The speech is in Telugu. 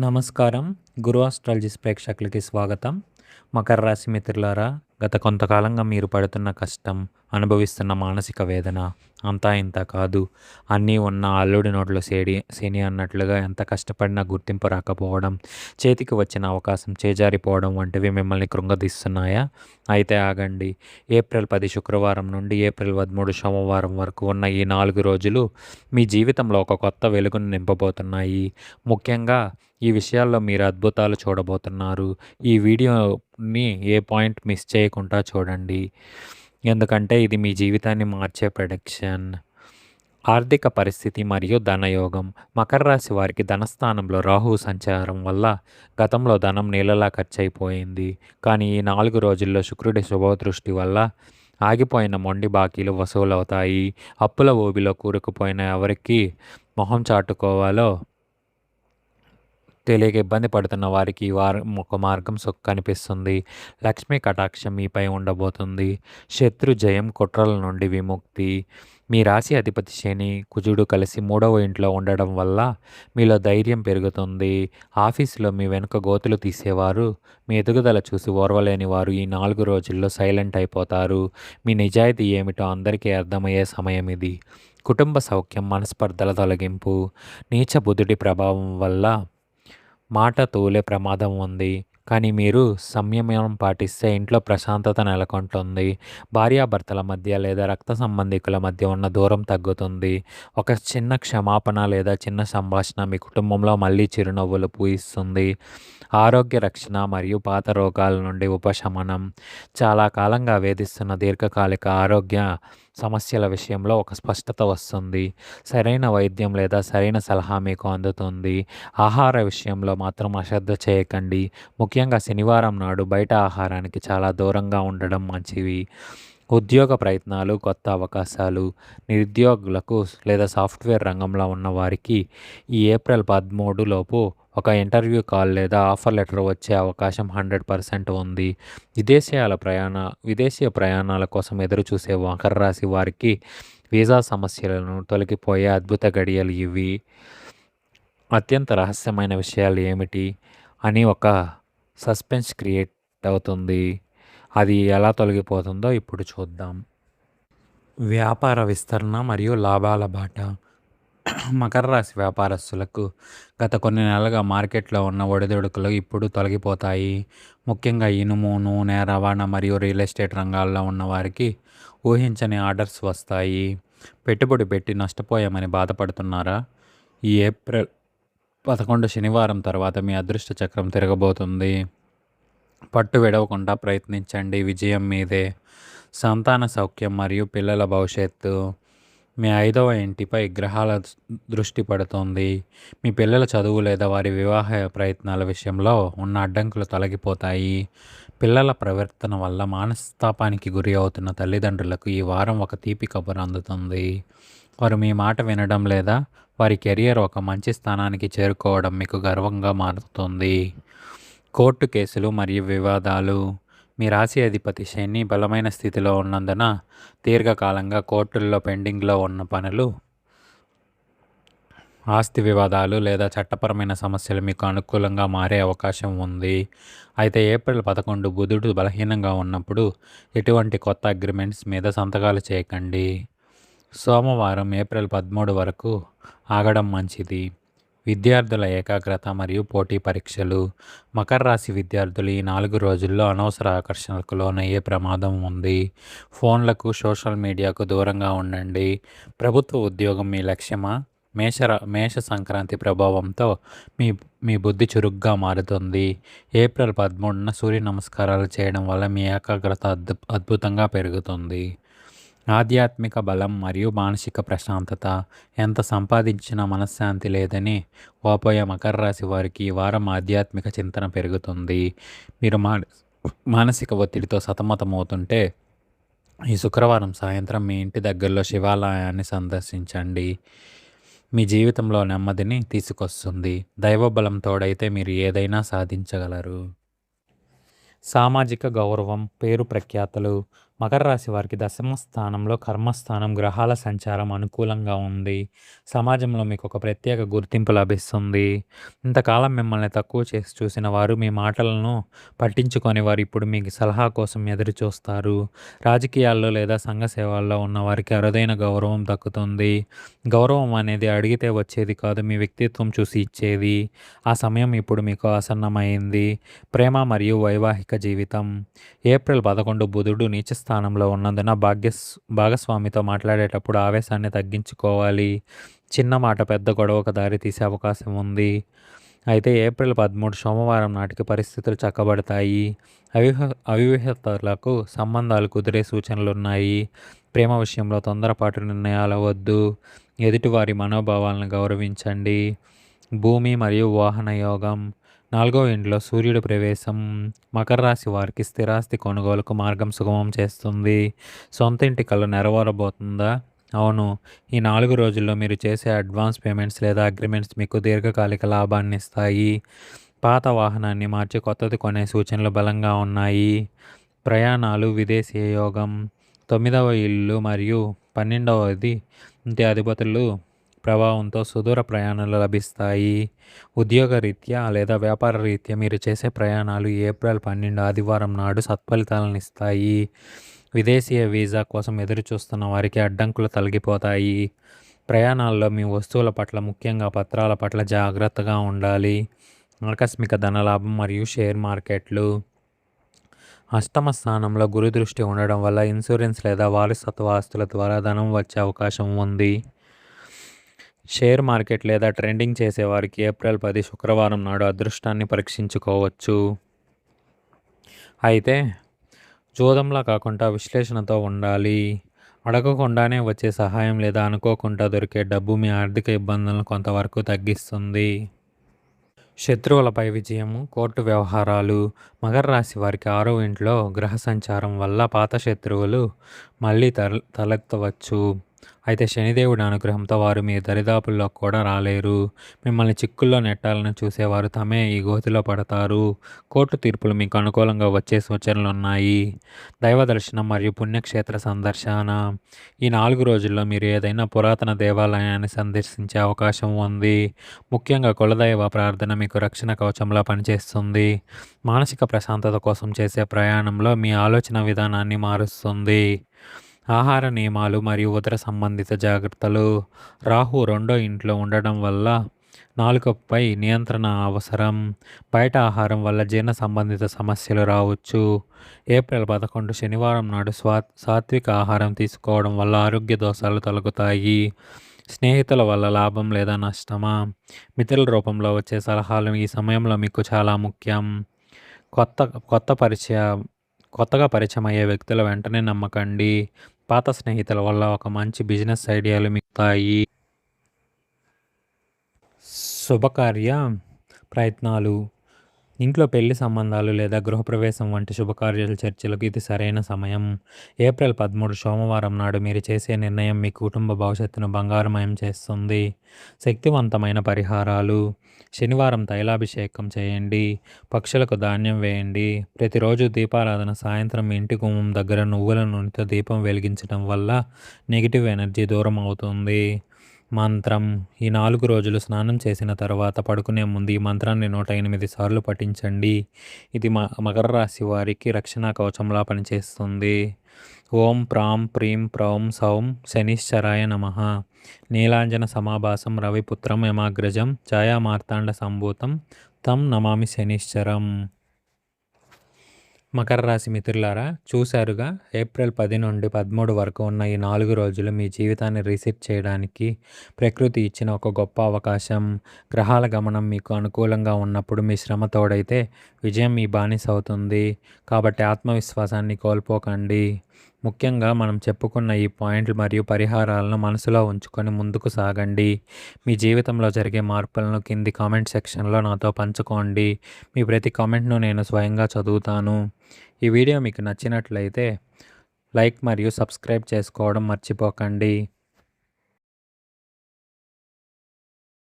నమస్కారం. గురు ఆస్ట్రాలజిస్ట్ ప్రేక్షకులకి స్వాగతం. మకర రాశి మిత్రులారా, గత కొంతకాలంగా మీరు పడుతున్న కష్టం, అనుభవిస్తున్న మానసిక వేదన అంతా ఇంతా కాదు. అన్నీ ఉన్న అల్లుడి నోట్లో శని అన్నట్లుగా ఎంత కష్టపడినా గుర్తింపు రాకపోవడం, చేతికి వచ్చిన అవకాశం చేజారిపోవడం వంటివి మిమ్మల్ని కృంగదీస్తున్నాయా? అయితే ఆగండి. ఏప్రిల్ 10 శుక్రవారం నుండి ఏప్రిల్ 13 సోమవారం వరకు ఉన్న ఈ 4 రోజులు మీ జీవితంలో ఒక కొత్త వెలుగును నింపబోతున్నాయి. ముఖ్యంగా ఈ విషయాల్లో మీరు అద్భుతాలు చూడబోతున్నారు. ఈ వీడియోని ఏ పాయింట్ మిస్ చేయకుండా చూడండి. ఎందుకంటే ఇది మీ జీవితాన్ని మార్చే ప్రెడిక్షన్. ఆర్థిక పరిస్థితి మరియు ధనయోగం. మకర రాశి వారికి ధనస్థానంలో రాహువు సంచారం వల్ల గతంలో ధనం నీళ్ళలా ఖర్చయిపోయింది. కానీ ఈ 4 రోజుల్లో శుక్రుడి శుభదృష్టి వల్ల ఆగిపోయిన మొండి బాకీలు వసూలవుతాయి. అప్పుల ఊబిలో కూరుకుపోయిన ఎవరికి మొహం చాటుకోవాలో తెలియక ఇబ్బంది పడుతున్న వారికి ఈ వారం ఒక మార్గం కనిపిస్తుంది. లక్ష్మీ కటాక్షం మీపై ఉండబోతుంది. శత్రు జయం, కుట్రల నుండి విముక్తి. మీ రాశి అధిపతి శని, కుజుడు కలిసి 3వ ఇంట్లో ఉండడం వల్ల మీలో ధైర్యం పెరుగుతుంది. ఆఫీసులో మీ వెనుక గోతులు తీసేవారు, మీ ఎదుగుదల చూసి ఓర్వలేని వారు ఈ 4 రోజుల్లో సైలెంట్ అయిపోతారు. మీ నిజాయితీ ఏమిటో అందరికీ అర్థమయ్యే సమయం ఇది. కుటుంబ సౌఖ్యం, మనస్పర్ధల తొలగింపు. నీచ బుధుడి ప్రభావం వల్ల మాట తూలే ప్రమాదం ఉంది. కానీ మీరు సంయమనం పాటిస్తే ఇంట్లో ప్రశాంతత నెలకొంటుంది. భార్యాభర్తల మధ్య లేదా రక్త సంబంధికుల మధ్య ఉన్న దూరం తగ్గుతుంది. ఒక చిన్న క్షమాపణ లేదా చిన్న సంభాషణ మీ కుటుంబంలో మళ్ళీ చిరునవ్వులు పూయిస్తుంది. ఆరోగ్య రక్షణ మరియు పాత రోగాల నుండి ఉపశమనం. చాలా కాలంగా వేధిస్తున్న దీర్ఘకాలిక ఆరోగ్య సమస్యల విషయంలో ఒక స్పష్టత వస్తుంది. సరైన వైద్యం లేదా సరైన సలహా మీకు అందుతుంది. ఆహార విషయంలో మాత్రం అశ్రద్ధ చేయకండి. ముఖ్యంగా శనివారం నాడు బయట ఆహారానికి చాలా దూరంగా ఉండడం మంచివి. ఉద్యోగ ప్రయత్నాలు, కొత్త అవకాశాలు. నిరుద్యోగులకు లేదా సాఫ్ట్వేర్ రంగంలో ఉన్న వారికి ఈ ఏప్రిల్ 13 లోపు ఒక ఇంటర్వ్యూ కాల్ లేదా ఆఫర్ లెటర్ వచ్చే అవకాశం 100% ఉంది. విదేశీయ ప్రయాణాల కోసం ఎదురుచూసే మకర రాశి వారికి వీసా సమస్యలను తొలగిపోయే అద్భుత గడియలు ఇవి. అత్యంత రహస్యమైన విషయాలు ఏమిటి అని ఒక సస్పెన్స్ క్రియేట్ అవుతుంది. అది ఎలా తొలగిపోతుందో ఇప్పుడు చూద్దాం. వ్యాపార విస్తరణ మరియు లాభాల బాట. మకర రాశి వ్యాపారస్తులకు గత కొన్ని నెలలుగా మార్కెట్లో ఉన్న ఒడిదుడుకులు ఇప్పుడు తొలగిపోతాయి. ముఖ్యంగా ఇనుము, నూనె, రవాణా మరియు రియల్ ఎస్టేట్ రంగాల్లో ఉన్న వారికి ఊహించని ఆర్డర్స్ వస్తాయి. పెట్టుబడి పెట్టి నష్టపోయామని బాధపడుతున్నారా? ఈ ఏప్రిల్ 11 శనివారం తర్వాత మీ అదృష్ట చక్రం తిరగబోతుంది. పట్టు విడవకుండా ప్రయత్నించండి, విజయం మీదే. సంతాన సౌఖ్యం మరియు పిల్లల భవిష్యత్తు. మీ 5వ ఇంటిపై గ్రహాల దృష్టి పడుతుంది. మీ పిల్లల చదువు లేదా వారి వివాహ ప్రయత్నాల విషయంలో ఉన్న అడ్డంకులు తొలగిపోతాయి. పిల్లల ప్రవర్తన వల్ల మనస్తాపానికి గురి అవుతున్న తల్లిదండ్రులకు ఈ వారం ఒక తీపి కబురు అందుతుంది. వారు మీ మాట వినడం లేదా వారి కెరియర్ ఒక మంచి స్థానానికి చేరుకోవడం మీకు గర్వంగా మారుతుంది. కోర్టు కేసులు మరియు వివాదాలు. మీ రాశి అధిపతి శని బలమైన స్థితిలో ఉన్నందున దీర్ఘకాలంగా కోర్టుల్లో పెండింగ్లో ఉన్న పనులు, ఆస్తి వివాదాలు లేదా చట్టపరమైన సమస్యలు మీకు అనుకూలంగా మారే అవకాశం ఉంది. అయితే ఏప్రిల్ 11 బుధుడు బలహీనంగా ఉన్నప్పుడు ఎటువంటి కొత్త అగ్రిమెంట్స్ మీద సంతకాలు చేయకండి. సోమవారం ఏప్రిల్ 13 వరకు ఆగడం మంచిది. విద్యార్థుల ఏకాగ్రత మరియు పోటీ పరీక్షలు. మకర రాశి విద్యార్థులు ఈ 4 రోజుల్లో అనవసర ఆకర్షణలకు లోనయ్యే ప్రమాదం ఉంది. ఫోన్లకు, సోషల్ మీడియాకు దూరంగా ఉండండి. ప్రభుత్వ ఉద్యోగం మీ లక్ష్యమా? మేష సంక్రాంతి ప్రభావంతో మీ బుద్ధి చురుగ్గా మారుతుంది. ఏప్రిల్ 13న సూర్య నమస్కారాలు చేయడం వల్ల మీ ఏకాగ్రత అద్భుతంగా పెరుగుతుంది. ఆధ్యాత్మిక బలం మరియు మానసిక ప్రశాంతత. ఎంత సంపాదించినా మనశ్శాంతి లేదని వాపోయే మకర రాశి వారికి ఈ వారం ఆధ్యాత్మిక చింతన పెరుగుతుంది. మీరు మానసిక ఒత్తిడితో సతమతమవుతుంటే ఈ శుక్రవారం సాయంత్రం మీ ఇంటి దగ్గరలో శివాలయాన్ని సందర్శించండి. మీ జీవితంలో నెమ్మదిని తీసుకొస్తుంది. దైవబలం తోడైతే మీరు ఏదైనా సాధించగలరు. సామాజిక గౌరవం, పేరు ప్రఖ్యాతలు. మకర రాశి వారికి దశమ స్థానంలో కర్మస్థానం గ్రహాల సంచారం అనుకూలంగా ఉంది. సమాజంలో మీకు ఒక ప్రత్యేక గుర్తింపు లభిస్తుంది. ఇంతకాలం మిమ్మల్ని తక్కువ చేసి చూసిన వారు మీ మాటలను పట్టించుకొని వారు ఇప్పుడు మీకు సలహా కోసం ఎదురు చూస్తారు. రాజకీయాల్లో లేదా సంఘ సేవల్లో ఉన్న వారికి అరుదైన గౌరవం దక్కుతుంది. గౌరవం అనేది అడిగితే వచ్చేది కాదు, మీ వ్యక్తిత్వం చూసి ఇచ్చేది. ఆ సమయం ఇప్పుడు మీకు ఆసన్నమైంది. ప్రేమ మరియు వైవాహిక జీవితం. ఏప్రిల్ 11 బుధుడు నీచ స్థానంలో ఉన్నందున భాగస్వామితో మాట్లాడేటప్పుడు ఆవేశాన్ని తగ్గించుకోవాలి. చిన్న మాట పెద్ద గొడవకు దారి తీసే అవకాశం ఉంది. అయితే ఏప్రిల్ 13 సోమవారం నాటికి పరిస్థితులు చక్కబడతాయి. అవివాహితులకు సంబంధాలు కుదిరే సూచనలున్నాయి. ప్రేమ విషయంలో తొందరపాటు నిర్ణయాలు వద్దు. ఎదుటివారి మనోభావాలను గౌరవించండి. భూమి మరియు వాహన యోగం. 4వ ఇంట్లో సూర్యుడి ప్రవేశం మకర రాశి వారికి స్థిరాస్తి కొనుగోలుకు మార్గం సుగమం చేస్తుంది. సొంత ఇంటి కల నెరవేరబోతుందా? అవును. ఈ 4 రోజుల్లో మీరు చేసే అడ్వాన్స్ పేమెంట్స్ లేదా అగ్రిమెంట్స్ మీకు దీర్ఘకాలిక లాభాన్ని ఇస్తాయి. పాత వాహనాన్ని మార్చి కొత్తది కొనే సూచనలు బలంగా ఉన్నాయి. ప్రయాణాలు విదేశీ యోగం. 9వ ఇల్లు మరియు 12వది ఇంటి అధిపతులు ప్రభావంతో సుదూర ప్రయాణాలు లభిస్తాయి. ఉద్యోగరీత్యా లేదా వ్యాపార రీత్యా మీరు చేసే ప్రయాణాలు ఏప్రిల్ 12 ఆదివారం నాడు సత్ఫలితాలను ఇస్తాయి. విదేశీయ వీసా కోసం ఎదురు చూస్తున్న వారికి అడ్డంకులు తొలగిపోతాయి. ప్రయాణాల్లో మీ వస్తువుల పట్ల ముఖ్యంగా పత్రాల పట్ల జాగ్రత్తగా ఉండాలి. ఆకస్మిక ధనలాభం మరియు షేర్ మార్కెట్లు. అష్టమ స్థానంలో గురు దృష్టి ఉండడం వల్ల ఇన్సూరెన్స్ లేదా వారసత్వ ఆస్తుల ద్వారా ధనం వచ్చే అవకాశం ఉంది. షేర్ మార్కెట్ లేదా ట్రేడింగ్ చేసేవారికి ఏప్రిల్ 10 శుక్రవారం నాడు అదృష్టాన్ని పరీక్షించుకోవచ్చు. అయితే జోదంలా కాకుండా విశ్లేషణతో ఉండాలి. అడగకుండానే వచ్చే సహాయం లేదా అనుకోకుండా దొరికే డబ్బు మీ ఆర్థిక ఇబ్బందులను కొంతవరకు తగ్గిస్తుంది. శత్రువులపై విజయము. కోర్టు వ్యవహారాలు. మకర రాశి వారికి 6వ ఇంట్లో గ్రహ సంచారం వల్ల పాత శత్రువులు మళ్ళీ తలెత్తవచ్చు. అయితే శనిదేవుడి అనుగ్రహంతో వారు మీ దరిదాపుల్లో కూడా రాలేరు. మిమ్మల్ని చిక్కుల్లో నెట్టాలని చూసేవారు తమే ఈ గోతిలో పడతారు. కోర్టు తీర్పులు మీకు అనుకూలంగా వచ్చే సూచనలున్నాయి. దైవ దర్శనం మరియు పుణ్యక్షేత్ర సందర్శన. ఈ 4 రోజుల్లో మీరు ఏదైనా పురాతన దేవాలయాన్ని సందర్శించే అవకాశం ఉంది. ముఖ్యంగా కులదైవ ప్రార్థన మీకు రక్షణ కవచంలా పనిచేస్తుంది. మానసిక ప్రశాంతత కోసం చేసే ప్రయాణంలో మీ ఆలోచన విధానాన్ని మారుస్తుంది. ఆహార నియమాలు మరియు ఉదర సంబంధిత జాగ్రత్తలు. రాహు 2వ ఇంట్లో ఉండడం వల్ల నాలుకపై నియంత్రణ అవసరం. బయట ఆహారం వల్ల జీర్ణ సంబంధిత సమస్యలు రావచ్చు. ఏప్రిల్ 11 శనివారం నాడు సాత్విక ఆహారం తీసుకోవడం వల్ల ఆరోగ్య దోషాలు తొలగుతాయి. స్నేహితుల వల్ల లాభం లేదా నష్టమా? మిత్రుల రూపంలో వచ్చే సలహాలు ఈ సమయంలో మీకు చాలా ముఖ్యం. కొత్తగా పరిచయం అయ్యే వ్యక్తుల వెంటనే నమ్మకండి. పాత స్నేహితుల వల్ల ఒక మంచి బిజినెస్ ఐడియాలు మిగుతాయి. శుభకార్య ప్రయత్నాలు. ఇంట్లో పెళ్లి సంబంధాలు లేదా గృహప్రవేశం వంటి శుభకార్యాల చర్చలకు ఇది సరైన సమయం. ఏప్రిల్ 13 సోమవారం నాడు మీరు చేసే నిర్ణయం మీ కుటుంబ భవిష్యత్తును బంగారుమయం చేస్తుంది. శక్తివంతమైన పరిహారాలు. శనివారం తైలాభిషేకం చేయండి. పక్షులకు ధాన్యం వేయండి. ప్రతిరోజు దీపారాధన. సాయంత్రం మీ ఇంటి గుమ్మం దగ్గర నువ్వుల నూనెతో దీపం వెలిగించడం వల్ల నెగిటివ్ ఎనర్జీ దూరం అవుతుంది. మంత్రం. ఈ 4 రోజులు స్నానం చేసిన తర్వాత పడుకునే ముందు ఈ మంత్రాన్ని 108 సార్లు పఠించండి. ఇది మకర రాశి వారికి రక్షణ కవచంలా పనిచేస్తుంది. ఓం ప్రాం ప్రీం ప్రౌం సౌం శనిశ్చరాయ నమః. నీలాంజన సమాభాసం రవిపుత్రం యమాగ్రజం ఛాయామార్తాండ సంభూతం తం నమామి శనిశ్చరం. మకర రాశి మిత్రులారా, చూశారుగా ఏప్రిల్ 10 నుండి 13 వరకు ఉన్న ఈ 4 రోజులు మీ జీవితాన్ని రీసెట్ చేయడానికి ప్రకృతి ఇచ్చిన ఒక గొప్ప అవకాశం. గ్రహాల గమనం మీకు అనుకూలంగా ఉన్నప్పుడు మీ శ్రమ తోడైతే విజయం మీ బానిస అవుతుంది. కాబట్టి ఆత్మవిశ్వాసాన్ని కోల్పోకండి. ముఖ్యంగా మనం చెప్పుకున్న ఈ పాయింట్లు మరియు పరిహారాలను మనసులో ఉంచుకొని ముందుకు సాగండి. మీ జీవితంలో జరిగే మార్పులను కింది కామెంట్ సెక్షన్లో నాతో పంచుకోండి. మీ ప్రతి కామెంట్ను నేను స్వయంగా చదువుతాను. ఈ వీడియో మీకు నచ్చినట్లయితే లైక్ మరియు సబ్స్క్రైబ్ చేసుకోవడం మర్చిపోకండి.